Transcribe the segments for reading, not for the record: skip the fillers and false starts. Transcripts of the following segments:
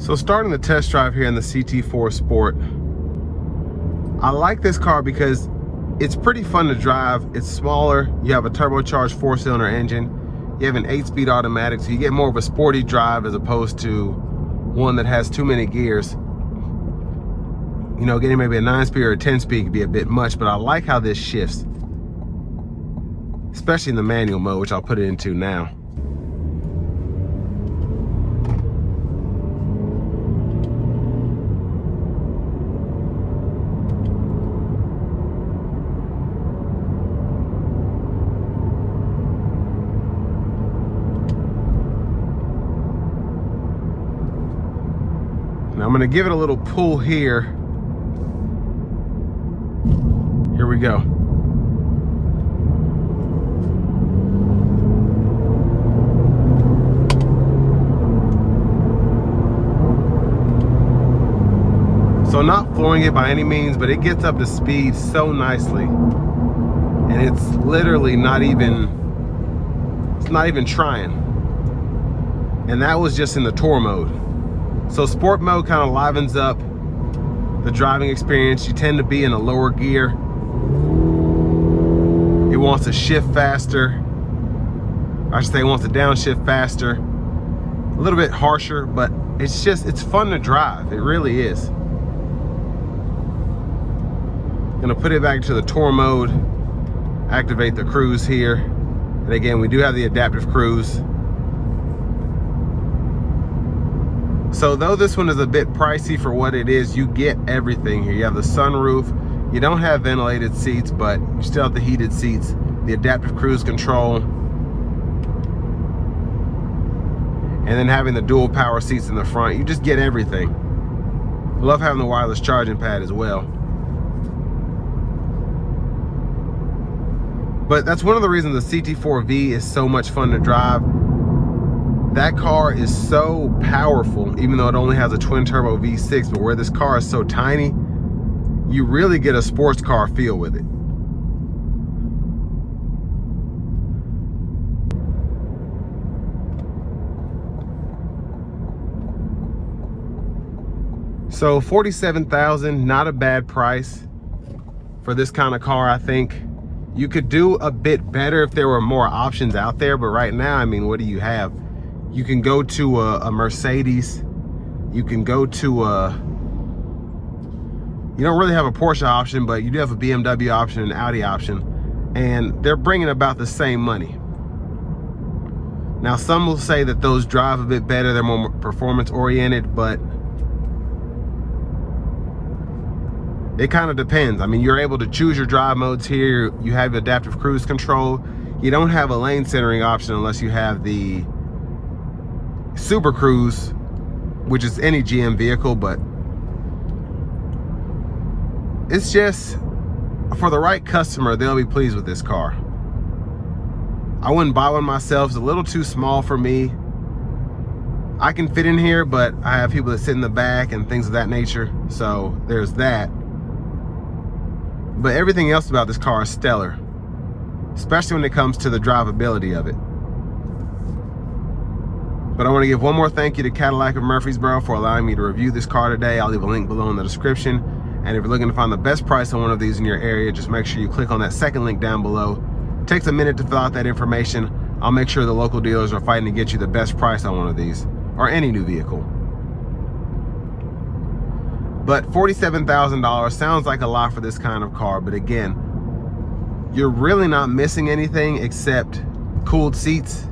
So starting the test drive here in the CT4 Sport, I like this car because it's pretty fun to drive. It's smaller, you have a turbocharged 4-cylinder engine, you have an 8-speed automatic, so you get more of a sporty drive as opposed to one that has too many gears. You know, getting maybe a 9-speed or a 10-speed could be a bit much, but I like how this shifts, especially in the manual mode, which I'll put it into now. Now I'm gonna give it a little pull here. Here we go. So not flooring it by any means, but it gets up to speed so nicely. And it's literally not even trying. And that was just in the tour mode. So sport mode kind of livens up the driving experience. You tend to be in a lower gear. It wants to shift faster. I should say it wants to downshift faster. A little bit harsher, but it's fun to drive. It really is. Gonna put it back to the tour mode, activate the cruise here. And again, we do have the adaptive cruise. So though this one is a bit pricey for what it is, you get everything here. You have the sunroof, you don't have ventilated seats, but you still have the heated seats, the adaptive cruise control, and then having the dual power seats in the front. You just get everything. I love having the wireless charging pad as well. But that's one of the reasons the CT4V is so much fun to drive. That car is so powerful, even though it only has a twin turbo V6, but where this car is so tiny, you really get a sports car feel with it. So $47,000, not a bad price for this kind of car. I think you could do a bit better if there were more options out there, but right now, I mean, what do you have? You can go to a Mercedes. You can go to you don't really have a Porsche option, but you do have a BMW option and an Audi option, and they're bringing about the same money. Now, some will say that those drive a bit better, they're more performance oriented, but it kind of depends. I mean, you're able to choose your drive modes here. You have adaptive cruise control. You don't have a lane centering option unless you have the Super Cruise, which is any GM vehicle, but it's just, for the right customer, they'll be pleased with this car. I wouldn't buy one myself. It's a little too small for me. I can fit in here, but I have people that sit in the back and things of that nature, so there's that. But everything else about this car is stellar, especially when it comes to the drivability of it. But I want to give one more thank you to Cadillac of Murfreesboro for allowing me to review this car today. I'll leave a link below in the description. And if you're looking to find the best price on one of these in your area, just make sure you click on that second link down below. It takes a minute to fill out that information. I'll make sure the local dealers are fighting to get you the best price on one of these, or any new vehicle. But $47,000 sounds like a lot for this kind of car, but again, you're really not missing anything except cooled seats,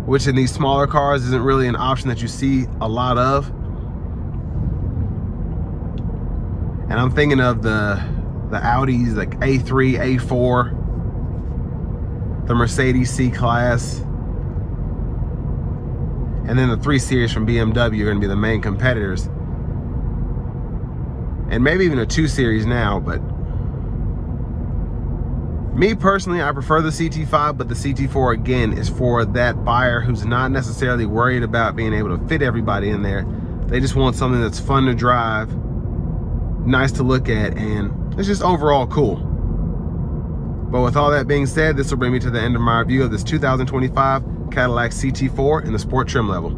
which in these smaller cars isn't really an option that you see a lot of. And I'm thinking of the Audis, like A3, A4, the Mercedes C-Class, and then the 3 Series from BMW are gonna be the main competitors. And maybe even a 2 Series now, but me personally, I prefer the CT5, but the CT4, again, is for that buyer who's not necessarily worried about being able to fit everybody in there. They just want something that's fun to drive, nice to look at, and it's just overall cool. But with all that being said, this will bring me to the end of my review of this 2025 Cadillac CT4 in the sport trim level.